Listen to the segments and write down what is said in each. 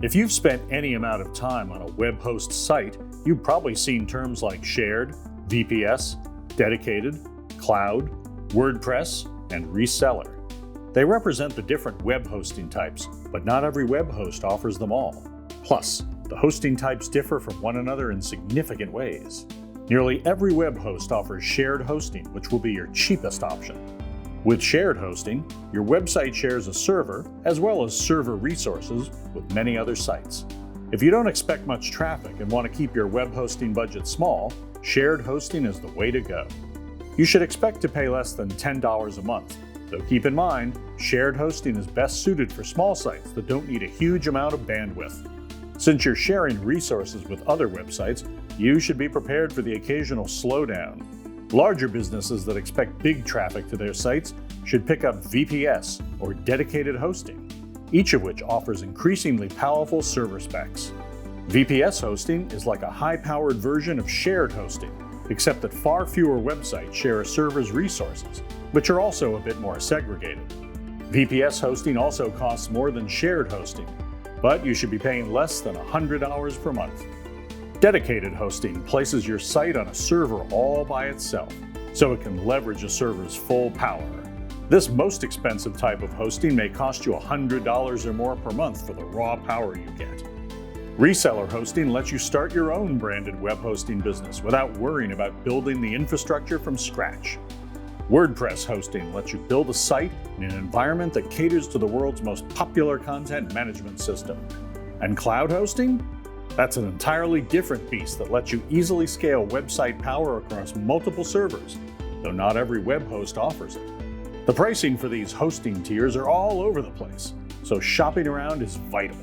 If you've spent any amount of time on a web host site, you've probably seen terms like shared, VPS, dedicated, cloud, WordPress, and reseller. They represent the different web hosting types, but not every web host offers them all. Plus, the hosting types differ from one another in significant ways. Nearly every web host offers shared hosting, which will be your cheapest option. With shared hosting, your website shares a server as well as server resources with many other sites. If you don't expect much traffic and want to keep your web hosting budget small, shared hosting is the way to go. You should expect to pay less than $10 a month, though keep in mind, shared hosting is best suited for small sites that don't need a huge amount of bandwidth. Since you're sharing resources with other websites, you should be prepared for the occasional slowdown. Larger businesses that expect big traffic to their sites should pick up VPS or dedicated hosting, each of which offers increasingly powerful server specs. VPS hosting is like a high-powered version of shared hosting, except that far fewer websites share a server's resources, which are also a bit more segregated. VPS hosting also costs more than shared hosting, but you should be paying less than $100 per month. Dedicated hosting places your site on a server all by itself, so it can leverage a server's full power. This most expensive type of hosting may cost you $100 or more per month for the raw power you get. Reseller hosting lets you start your own branded web hosting business without worrying about building the infrastructure from scratch. WordPress hosting lets you build a site in an environment that caters to the world's most popular content management system. And cloud hosting? That's an entirely different beast that lets you easily scale website power across multiple servers, though not every web host offers it. The pricing for these hosting tiers are all over the place, so shopping around is vital.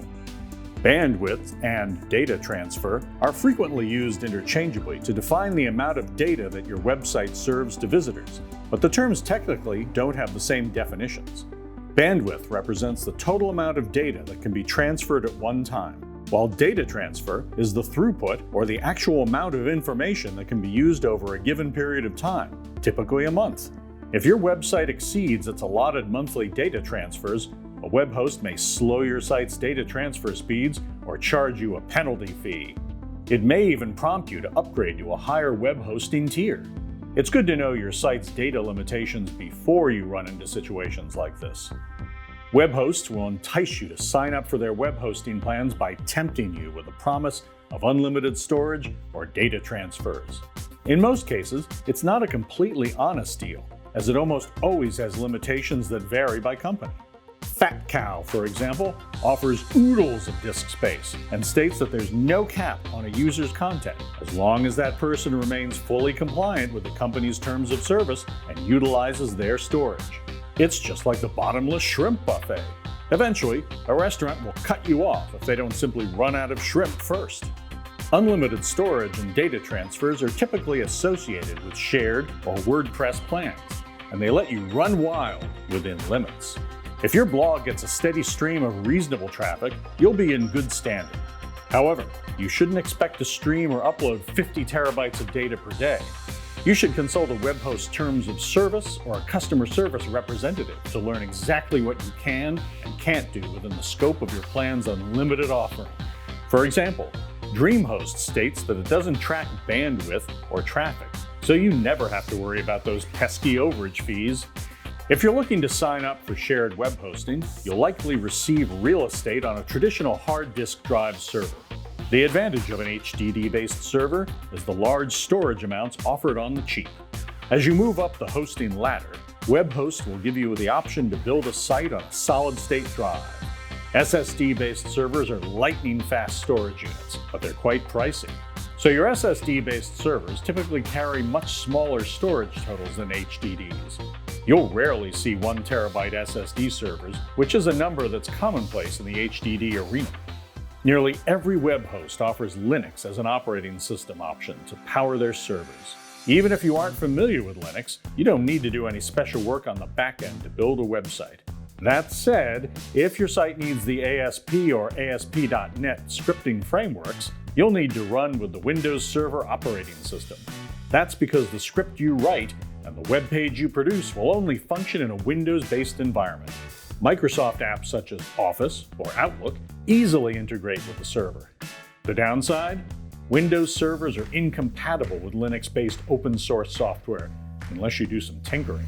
Bandwidth and data transfer are frequently used interchangeably to define the amount of data that your website serves to visitors, but the terms technically don't have the same definitions. Bandwidth represents the total amount of data that can be transferred at one time, while data transfer is the throughput or the actual amount of information that can be used over a given period of time, typically a month. If your website exceeds its allotted monthly data transfers, a web host may slow your site's data transfer speeds or charge you a penalty fee. It may even prompt you to upgrade to a higher web hosting tier. It's good to know your site's data limitations before you run into situations like this. Web hosts will entice you to sign up for their web hosting plans by tempting you with a promise of unlimited storage or data transfers. In most cases, it's not a completely honest deal, as it almost always has limitations that vary by company. Fat Cow, for example, offers oodles of disk space and states that there's no cap on a user's content as long as that person remains fully compliant with the company's terms of service and utilizes their storage. It's just like the bottomless shrimp buffet. Eventually, a restaurant will cut you off if they don't simply run out of shrimp first. Unlimited storage and data transfers are typically associated with shared or WordPress plans, and they let you run wild within limits. If your blog gets a steady stream of reasonable traffic, you'll be in good standing. However, you shouldn't expect to stream or upload 50 terabytes of data per day. You should consult a web host's terms of service or a customer service representative to learn exactly what you can and can't do within the scope of your plan's unlimited offering. For example, DreamHost states that it doesn't track bandwidth or traffic, so you never have to worry about those pesky overage fees. If you're looking to sign up for shared web hosting, you'll likely receive real estate on a traditional hard disk drive server. The advantage of an HDD-based server is the large storage amounts offered on the cheap. As you move up the hosting ladder, web hosts will give you the option to build a site on a solid-state drive. SSD-based servers are lightning-fast storage units, but they're quite pricey. So your SSD-based servers typically carry much smaller storage totals than HDDs. You'll rarely see 1 terabyte SSD servers, which is a number that's commonplace in the HDD arena. Nearly every web host offers Linux as an operating system option to power their servers. Even if you aren't familiar with Linux, you don't need to do any special work on the back end to build a website. That said, if your site needs the ASP or ASP.NET scripting frameworks, you'll need to run with the Windows Server operating system. That's because the script you write and the web page you produce will only function in a Windows-based environment. Microsoft apps such as Office or Outlook easily integrate with the server. The downside? Windows servers are incompatible with Linux-based open source software, unless you do some tinkering.